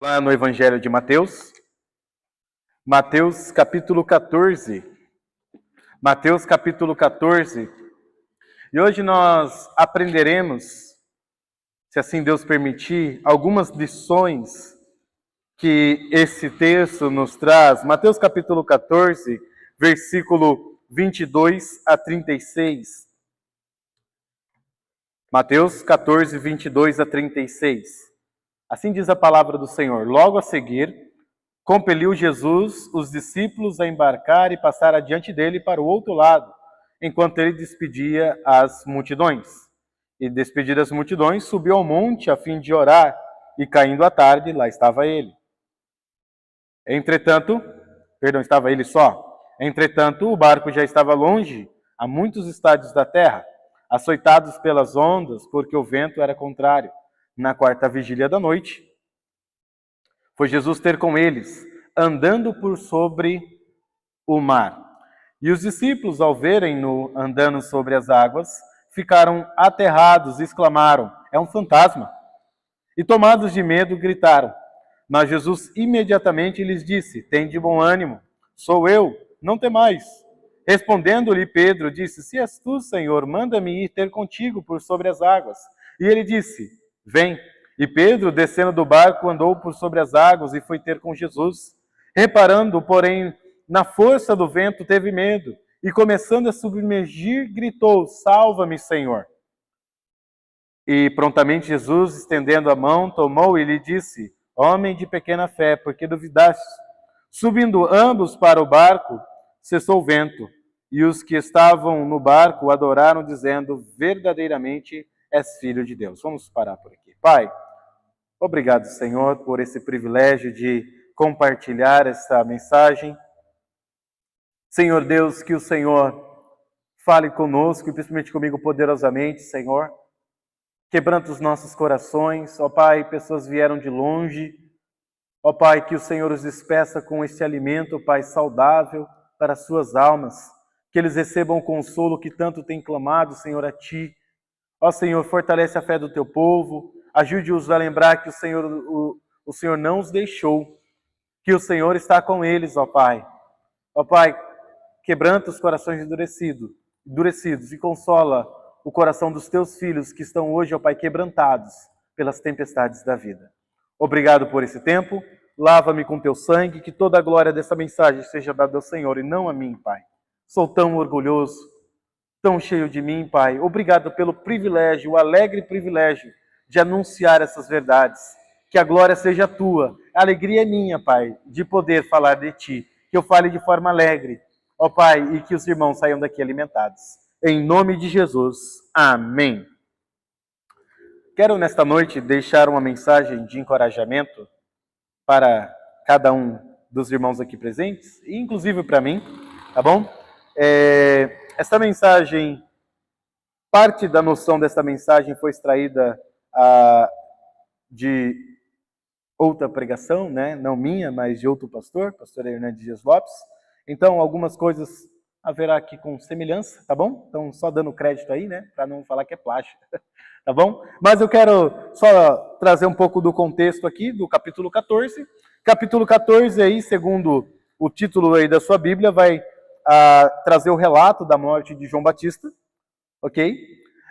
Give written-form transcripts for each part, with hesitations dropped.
Lá no Evangelho de Mateus, Mateus capítulo 14. Mateus capítulo 14. E hoje nós aprenderemos, se assim Deus permitir, algumas lições que esse texto nos traz. Mateus capítulo 14, versículo 22 a 36. Mateus 14, 22 a 36. Assim diz a palavra do Senhor. Logo a seguir, compeliu Jesus os discípulos a embarcar e passar adiante dele para o outro lado, enquanto ele despedia as multidões. E despedidas as multidões, subiu ao monte a fim de orar, e caindo a tarde, lá estava ele. Estava ele só. Entretanto, o barco já estava longe, a muitos estádios da terra, açoitados pelas ondas, porque o vento era contrário. Na quarta vigília da noite, foi Jesus ter com eles, andando por sobre o mar. E os discípulos, ao verem-no andando sobre as águas, ficaram aterrados e exclamaram: "É um fantasma!" E tomados de medo, gritaram. Mas Jesus imediatamente lhes disse: "Tende bom ânimo, sou eu, não temais." Respondendo-lhe Pedro, disse: "Se és tu, Senhor, manda-me ir ter contigo por sobre as águas." E ele disse: "Vem." E Pedro, descendo do barco, andou por sobre as águas e foi ter com Jesus. Reparando, porém, na força do vento, teve medo. E começando a submergir, gritou: "Salva-me, Senhor." E prontamente Jesus, estendendo a mão, tomou e lhe disse: "Homem de pequena fé, por que duvidaste?" Subindo ambos para o barco, cessou o vento. E os que estavam no barco o adoraram, dizendo: "Verdadeiramente és filho de Deus." Vamos parar por aqui. Pai, obrigado, Senhor, por esse privilégio de compartilhar essa mensagem. Senhor Deus, que o Senhor fale conosco e principalmente comigo poderosamente, Senhor. Quebranta os nossos corações. Ó Pai, pessoas vieram de longe. Ó Pai, que o Senhor os despeça com esse alimento, Pai, saudável para as suas almas. Que eles recebam o consolo que tanto tem clamado, Senhor, a Ti. Ó Senhor, fortalece a fé do Teu povo. Ajude-os a lembrar que o Senhor não os deixou. Que o Senhor está com eles, ó Pai. Ó Pai, quebranta os corações endurecidos e consola o coração dos Teus filhos que estão hoje, ó Pai, quebrantados pelas tempestades da vida. Obrigado por esse tempo. Lava-me com Teu sangue, que toda a glória dessa mensagem seja dada ao Senhor e não a mim, Pai. Sou tão orgulhoso, tão cheio de mim, Pai. Obrigado pelo privilégio, o alegre privilégio de anunciar essas verdades. Que a glória seja Tua. A alegria é minha, Pai, de poder falar de Ti. Que eu fale de forma alegre, ó Pai, e que os irmãos saiam daqui alimentados. Em nome de Jesus. Amém. Quero nesta noite deixar uma mensagem de encorajamento para cada um dos irmãos aqui presentes, e inclusive para mim, tá bom? Essa mensagem, parte da noção dessa mensagem foi extraída de outra pregação, né? Não minha, mas de outro pastor Hernandes Dias Lopes. Então, algumas coisas haverá aqui com semelhança, tá bom? Então, só dando crédito aí, né? Para não falar que é plágio, tá bom? Mas eu quero só trazer um pouco do contexto aqui, do capítulo 14. Capítulo 14 aí, segundo o título aí da sua Bíblia, vai trazer o relato da morte de João Batista, ok?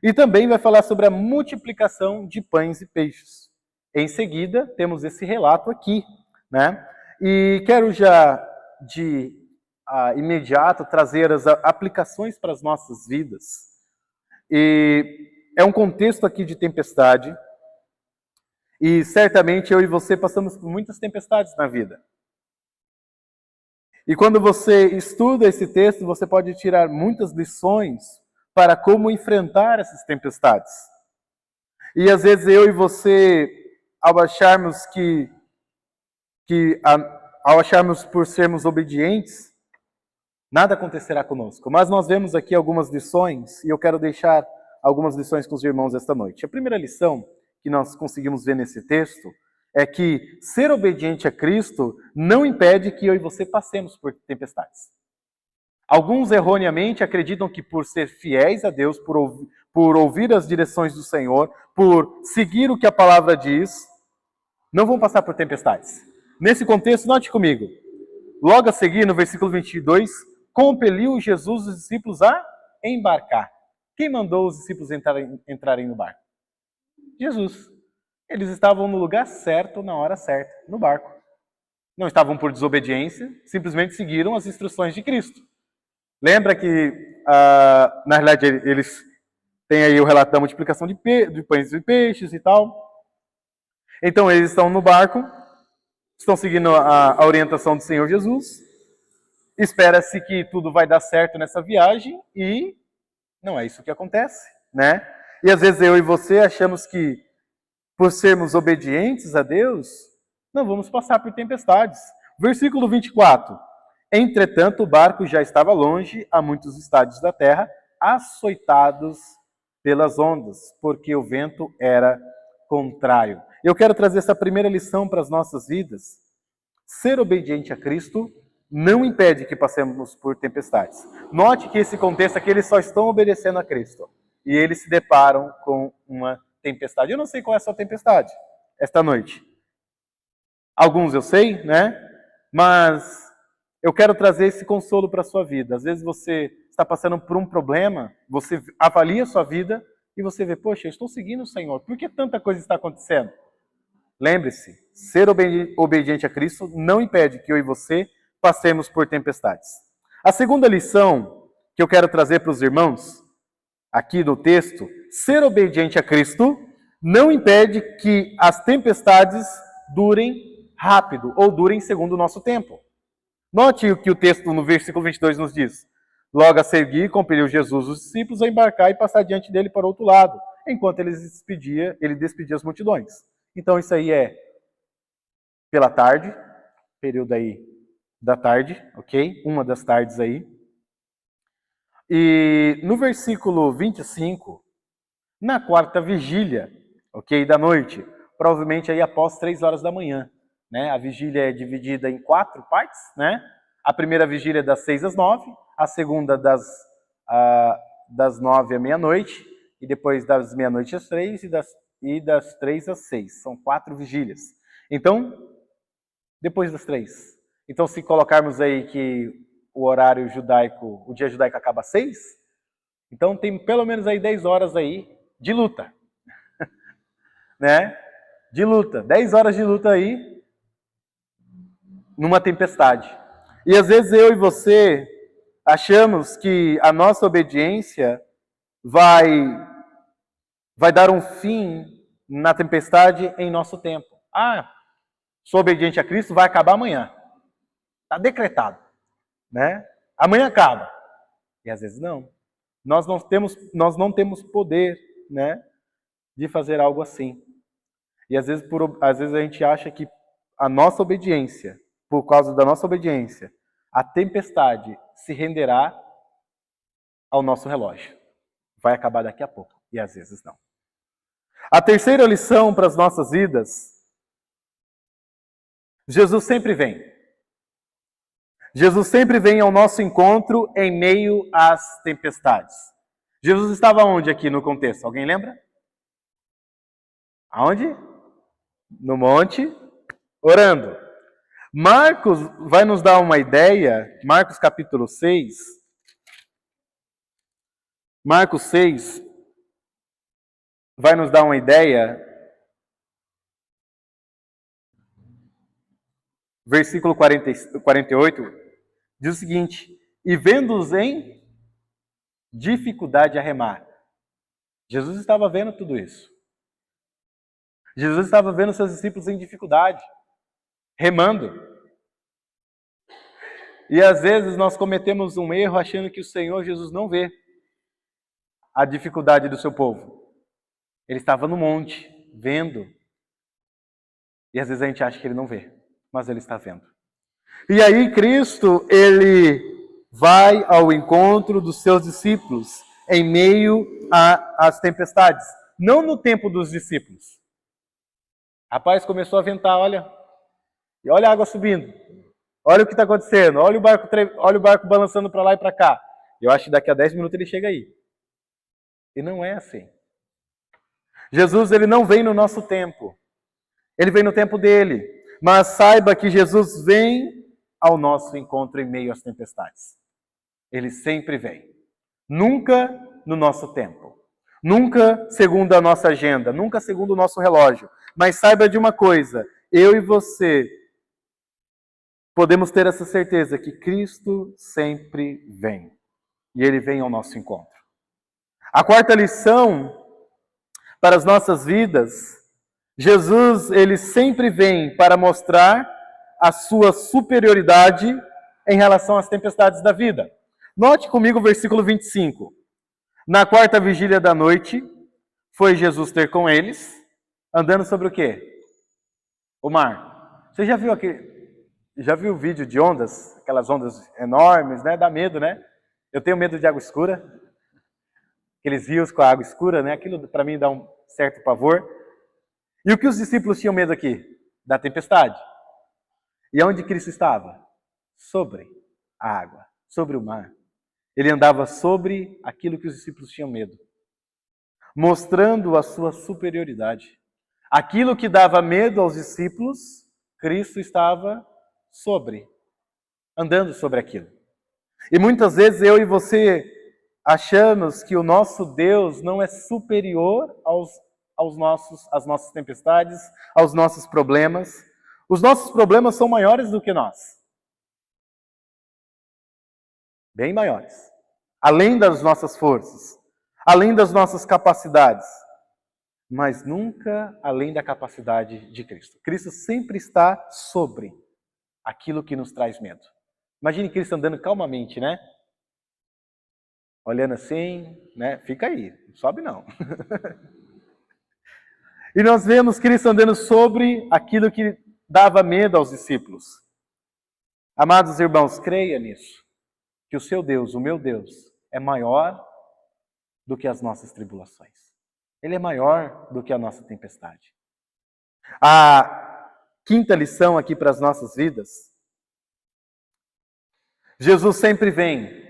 E também vai falar sobre a multiplicação de pães e peixes. Em seguida, temos esse relato aqui, né? E quero já de imediato trazer as aplicações para as nossas vidas. E é um contexto aqui de tempestade, e certamente eu e você passamos por muitas tempestades na vida. E quando você estuda esse texto, você pode tirar muitas lições para como enfrentar essas tempestades. E às vezes eu e você, ao acharmos ao acharmos por sermos obedientes, nada acontecerá conosco. Mas nós vemos aqui algumas lições, e eu quero deixar algumas lições com os irmãos esta noite. A primeira lição que nós conseguimos ver nesse texto é que ser obediente a Cristo não impede que eu e você passemos por tempestades. Alguns erroneamente acreditam que por ser fiéis a Deus, por ouvir as direções do Senhor, por seguir o que a palavra diz, não vão passar por tempestades. Nesse contexto, note comigo. Logo a seguir, no versículo 22, compeliu Jesus os discípulos a embarcar. Quem mandou os discípulos entrarem no barco? Jesus. Eles estavam no lugar certo, na hora certa, no barco. Não estavam por desobediência, simplesmente seguiram as instruções de Cristo. Lembra que, na realidade, eles têm aí o relato da multiplicação de pães e peixes e tal. Então, eles estão no barco, estão seguindo a orientação do Senhor Jesus. Espera-se que tudo vai dar certo nessa viagem e não é isso que acontece, né? E às vezes eu e você achamos que, por sermos obedientes a Deus, não vamos passar por tempestades. Versículo 24. Entretanto, o barco já estava longe, a muitos estádios da terra, açoitados pelas ondas, porque o vento era contrário. Eu quero trazer essa primeira lição para as nossas vidas. Ser obediente a Cristo não impede que passemos por tempestades. Note que esse contexto aqui, eles só estão obedecendo a Cristo. E eles se deparam com uma tempestade. Eu não sei qual é a sua tempestade esta noite. Alguns eu sei, né? Mas eu quero trazer esse consolo para a sua vida. Às vezes você está passando por um problema, você avalia a sua vida e você vê, poxa, eu estou seguindo o Senhor. Por que tanta coisa está acontecendo? Lembre-se, ser obediente a Cristo não impede que eu e você passemos por tempestades. A segunda lição que eu quero trazer para os irmãos, aqui no texto, ser obediente a Cristo não impede que as tempestades durem rápido ou durem segundo o nosso tempo. Note o que o texto no versículo 22 nos diz. Logo a seguir, compeliu Jesus os discípulos a embarcar e passar diante dele para o outro lado, enquanto ele despedia as multidões. Então isso aí é pela tarde, período aí da tarde, ok? Uma das tardes aí. E no versículo 25, na quarta vigília, ok, da noite, provavelmente aí após 3 horas da manhã, né? A vigília é dividida em 4 partes, né? A primeira vigília é das 6 às 9, a segunda das 9 à meia-noite, e depois das meia-noite às 3 e das 3 às 6. São 4 vigílias. Então, depois das 3. Então, se colocarmos aí que o horário judaico, o dia judaico acaba às 6, então tem pelo menos aí 10 horas aí de luta. Né? De luta. 10 horas de luta aí numa tempestade. E às vezes eu e você achamos que a nossa obediência vai dar um fim na tempestade em nosso tempo. Sou obediente a Cristo, vai acabar amanhã. Está decretado, né? Amanhã acaba. E às vezes não. Nós não temos poder, né, de fazer algo assim. E às vezes a gente acha que a nossa obediência, por causa da nossa obediência, a tempestade se renderá ao nosso relógio. Vai acabar daqui a pouco. E às vezes não. A terceira lição para as nossas vidas: Jesus sempre vem. Jesus sempre vem ao nosso encontro em meio às tempestades. Jesus estava onde aqui no contexto? Alguém lembra? Aonde? No monte, orando. Marcos vai nos dar uma ideia, Marcos capítulo 6. Marcos 6 vai nos dar uma ideia. Versículo 48 diz o seguinte: e vendo-os em dificuldade a remar. Jesus estava vendo tudo isso. Jesus estava vendo seus discípulos em dificuldade, remando. E às vezes nós cometemos um erro achando que o Senhor Jesus não vê a dificuldade do seu povo. Ele estava no monte, vendo. E às vezes a gente acha que ele não vê, mas ele está vendo. E aí Cristo, ele vai ao encontro dos seus discípulos em meio às tempestades. Não no tempo dos discípulos. Rapaz, começou a ventar, olha. E olha a água subindo. Olha o que está acontecendo. Olha o barco balançando para lá e para cá. Eu acho que daqui a 10 minutos ele chega aí. E não é assim. Jesus, ele não vem no nosso tempo. Ele vem no tempo dele. Mas saiba que Jesus vem ao nosso encontro em meio às tempestades. Ele sempre vem. Nunca no nosso tempo. Nunca segundo a nossa agenda. Nunca segundo o nosso relógio. Mas saiba de uma coisa. Eu e você podemos ter essa certeza que Cristo sempre vem. E Ele vem ao nosso encontro. A quarta lição para as nossas vidas, Jesus, Ele sempre vem para mostrar a sua superioridade em relação às tempestades da vida. Note comigo o versículo 25. Na quarta vigília da noite, foi Jesus ter com eles, andando sobre o quê? O mar. Você já viu o vídeo de ondas? Aquelas ondas enormes, né? Dá medo, né? Eu tenho medo de água escura. Aqueles rios com a água escura, né? Aquilo para mim dá um certo pavor. E o que os discípulos tinham medo aqui? Da tempestade. E onde Cristo estava? Sobre a água, sobre o mar. Ele andava sobre aquilo que os discípulos tinham medo, mostrando a sua superioridade. Aquilo que dava medo aos discípulos, Cristo estava sobre, andando sobre aquilo. E muitas vezes eu e você achamos que o nosso Deus não é superior às nossas tempestades, aos nossos problemas. Os nossos problemas são maiores do que nós. Bem maiores. Além das nossas forças, além das nossas capacidades, mas nunca além da capacidade de Cristo. Cristo sempre está sobre aquilo que nos traz medo. Imagine Cristo andando calmamente, né? Olhando assim, né? Fica aí, não sobe não. E nós vemos Cristo andando sobre aquilo que dava medo aos discípulos. Amados irmãos, creia nisso. Que o seu Deus, o meu Deus, é maior do que as nossas tribulações. Ele é maior do que a nossa tempestade. A quinta lição aqui para as nossas vidas. Jesus sempre vem.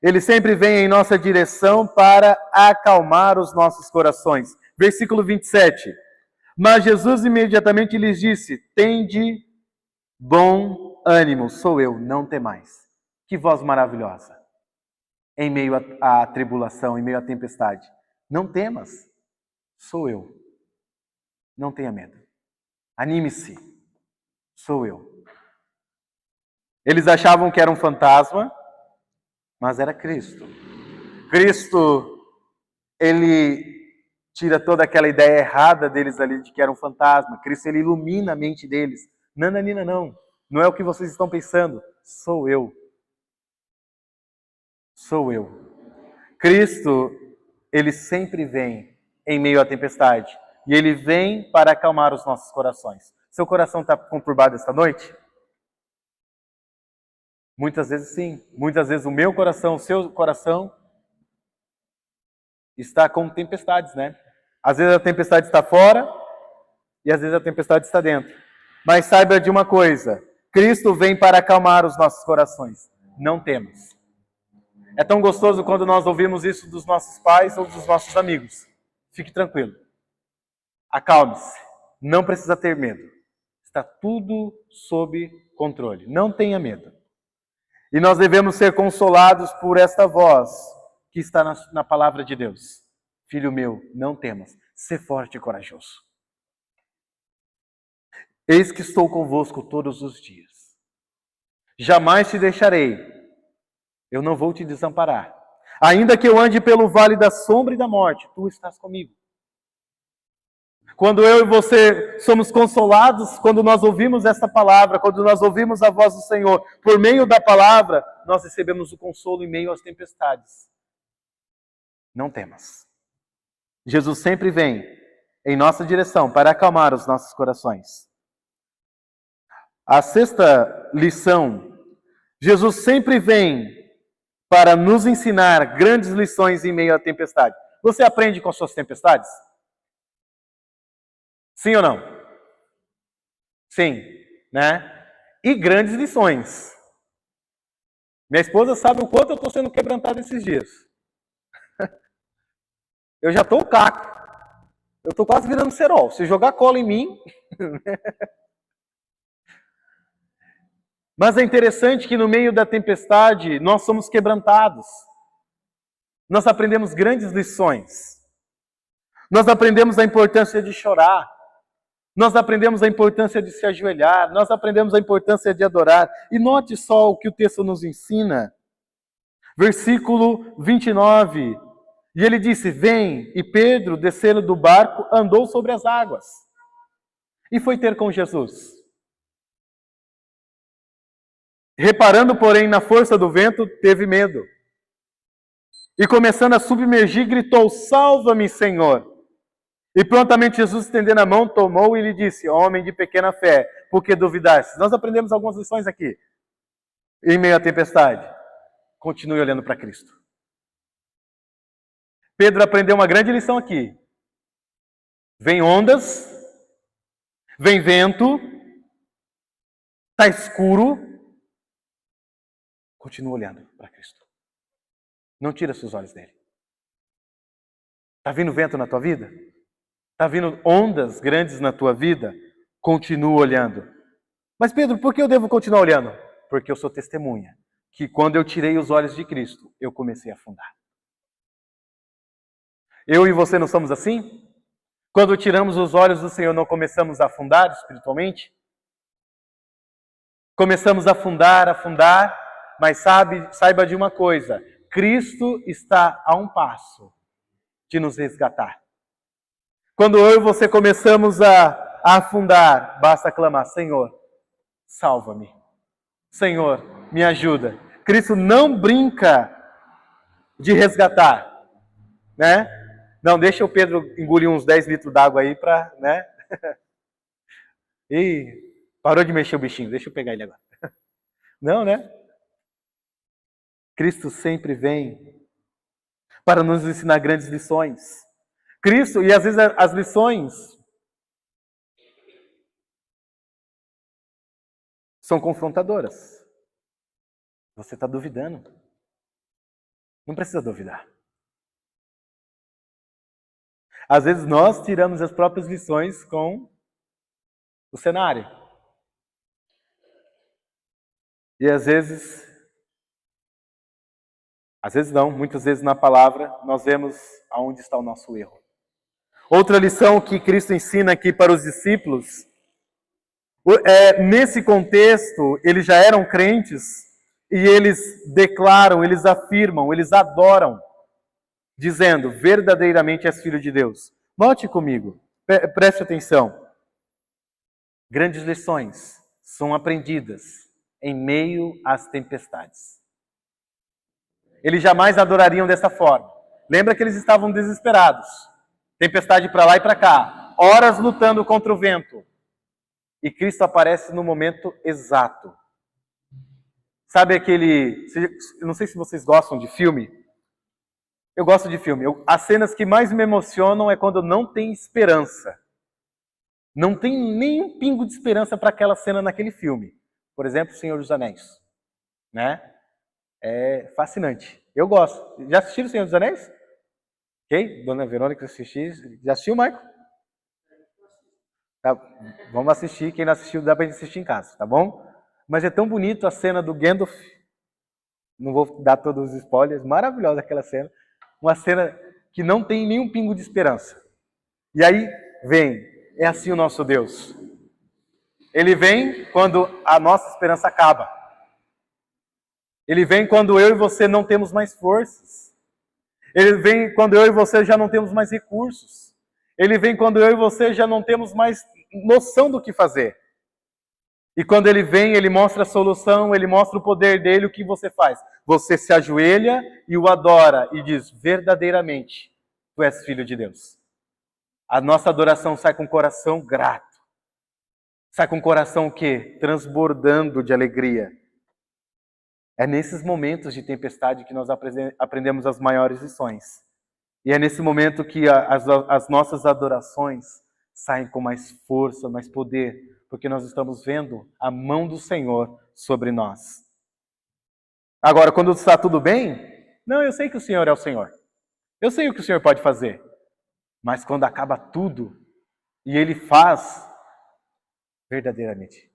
Ele sempre vem em nossa direção para acalmar os nossos corações. Versículo 27. Mas Jesus imediatamente lhes disse: tende bom ânimo, sou eu, não temais. Que voz maravilhosa. Em meio à tribulação, em meio à tempestade. Não temas, sou eu. Não tenha medo. Anime-se, sou eu. Eles achavam que era um fantasma, mas era Cristo. Cristo, Ele tira toda aquela ideia errada deles ali de que era um fantasma. Cristo, Ele ilumina a mente deles. Nananina, não. Não é o que vocês estão pensando. Sou eu. Sou eu. Cristo, Ele sempre vem em meio à tempestade. E Ele vem para acalmar os nossos corações. Seu coração está conturbado esta noite? Muitas vezes sim. Muitas vezes o meu coração, o seu coração está com tempestades, né? Às vezes a tempestade está fora e às vezes a tempestade está dentro. Mas saiba de uma coisa. Cristo vem para acalmar os nossos corações. Não temas. É tão gostoso quando nós ouvimos isso dos nossos pais ou dos nossos amigos. Fique tranquilo. Acalme-se. Não precisa ter medo. Está tudo sob controle. Não tenha medo. E nós devemos ser consolados por esta voz que está na palavra de Deus. Filho meu, não temas. Sê forte e corajoso. Eis que estou convosco todos os dias. Jamais te deixarei. Eu não vou te desamparar. Ainda que eu ande pelo vale da sombra e da morte, tu estás comigo. Quando eu e você somos consolados, quando nós ouvimos esta palavra, quando nós ouvimos a voz do Senhor, por meio da palavra, nós recebemos o consolo em meio às tempestades. Não temas. Jesus sempre vem em nossa direção para acalmar os nossos corações. A sexta lição, Jesus sempre vem para nos ensinar grandes lições em meio à tempestade. Você aprende com as suas tempestades? Sim ou não? Sim, né? E grandes lições. Minha esposa sabe o quanto eu estou sendo quebrantado esses dias. Eu já estou o caco. Eu estou quase virando cerol. Se jogar cola em mim... Mas é interessante que no meio da tempestade nós somos quebrantados. Nós aprendemos grandes lições. Nós aprendemos a importância de chorar. Nós aprendemos a importância de se ajoelhar. Nós aprendemos a importância de adorar. E note só o que o texto nos ensina. Versículo 29. E ele disse, vem. E Pedro, descendo do barco, andou sobre as águas. E foi ter com Jesus. Reparando, porém, na força do vento, teve medo. E começando a submergir, gritou, salva-me, Senhor. E prontamente Jesus, estendendo a mão, tomou e lhe disse, homem de pequena fé, por que duvidaste? Nós aprendemos algumas lições aqui. Em meio à tempestade, continue olhando para Cristo. Pedro aprendeu uma grande lição aqui. Vem ondas, vem vento, está escuro, continua olhando para Cristo. Não tira seus olhos dele. Está vindo vento na tua vida? Está vindo ondas grandes na tua vida? Continua olhando. Mas Pedro, por que eu devo continuar olhando? Porque eu sou testemunha. Que quando eu tirei os olhos de Cristo, eu comecei a afundar. Eu e você não somos assim? Quando tiramos os olhos do Senhor, não começamos a afundar espiritualmente? Começamos a afundar, mas saiba de uma coisa, Cristo está a um passo de nos resgatar. Quando eu e você começamos a afundar, basta clamar, Senhor, salva-me. Senhor, me ajuda. Cristo não brinca de resgatar, né? Não, deixa o Pedro engolir uns 10 litros d'água aí para, né? Ih, parou de mexer o bichinho, deixa eu pegar ele agora. Não, né? Cristo sempre vem para nos ensinar grandes lições. Cristo, e às vezes as lições são confrontadoras. Você está duvidando. Não precisa duvidar. Às vezes nós tiramos as próprias lições com o cenário. E às vezes não, muitas vezes na palavra, nós vemos aonde está o nosso erro. Outra lição que Cristo ensina aqui para os discípulos, nesse contexto, eles já eram crentes e eles declaram, eles afirmam, eles adoram, dizendo, verdadeiramente és filho de Deus. Note comigo, preste atenção. Grandes lições são aprendidas em meio às tempestades. Eles jamais adorariam dessa forma. Lembra que eles estavam desesperados. Tempestade para lá e para cá. Horas lutando contra o vento. E Cristo aparece no momento exato. Sabe aquele... Não sei se vocês gostam de filme. Eu gosto de filme. As cenas que mais me emocionam é quando não tem esperança. Não tem nenhum pingo de esperança para aquela cena naquele filme. Por exemplo, Senhor dos Anéis. Né? É fascinante. Eu gosto. Já assistiram o Senhor dos Anéis? Ok? Dona Verônica assistiu. Já assistiu, Marco? Tá. Vamos assistir. Quem não assistiu, dá pra gente assistir em casa, tá bom? Mas é tão bonito a cena do Gandalf. Não vou dar todos os spoilers. Maravilhosa aquela cena. Uma cena que não tem nenhum pingo de esperança. E aí vem. É assim o nosso Deus. Ele vem quando a nossa esperança acaba. Ele vem quando eu e você não temos mais forças. Ele vem quando eu e você já não temos mais recursos. Ele vem quando eu e você já não temos mais noção do que fazer. E quando ele vem, ele mostra a solução, ele mostra o poder dele, o que você faz? Você se ajoelha e o adora e diz, verdadeiramente, tu és filho de Deus. A nossa adoração sai com o coração grato. Sai com o coração o quê? Transbordando de alegria. É nesses momentos de tempestade que nós aprendemos as maiores lições. E é nesse momento que as nossas adorações saem com mais força, mais poder, porque nós estamos vendo a mão do Senhor sobre nós. Agora, quando está tudo bem, não, eu sei que o Senhor é o Senhor. Eu sei o que o Senhor pode fazer. Mas quando acaba tudo e ele faz, verdadeiramente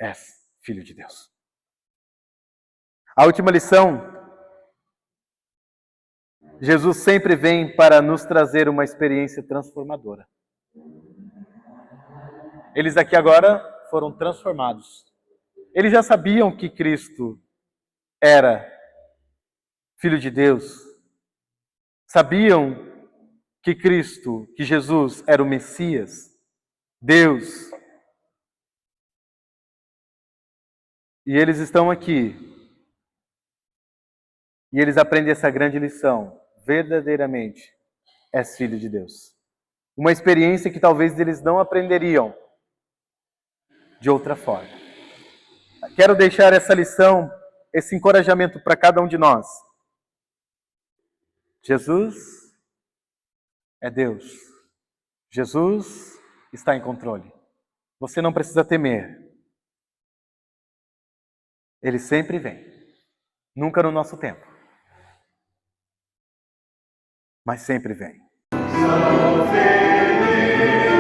és filho de Deus. A última lição: Jesus sempre vem para nos trazer uma experiência transformadora. Eles aqui agora foram transformados. Eles já sabiam que Cristo era Filho de Deus. Sabiam que Cristo, que Jesus era o Messias, Deus. E eles estão aqui. E eles aprendem essa grande lição. Verdadeiramente és filho de Deus. Uma experiência que talvez eles não aprenderiam de outra forma. Quero deixar essa lição, esse encorajamento para cada um de nós. Jesus é Deus. Jesus está em controle. Você não precisa temer. Ele sempre vem. Nunca no nosso tempo. Mas sempre vem. Sou feliz.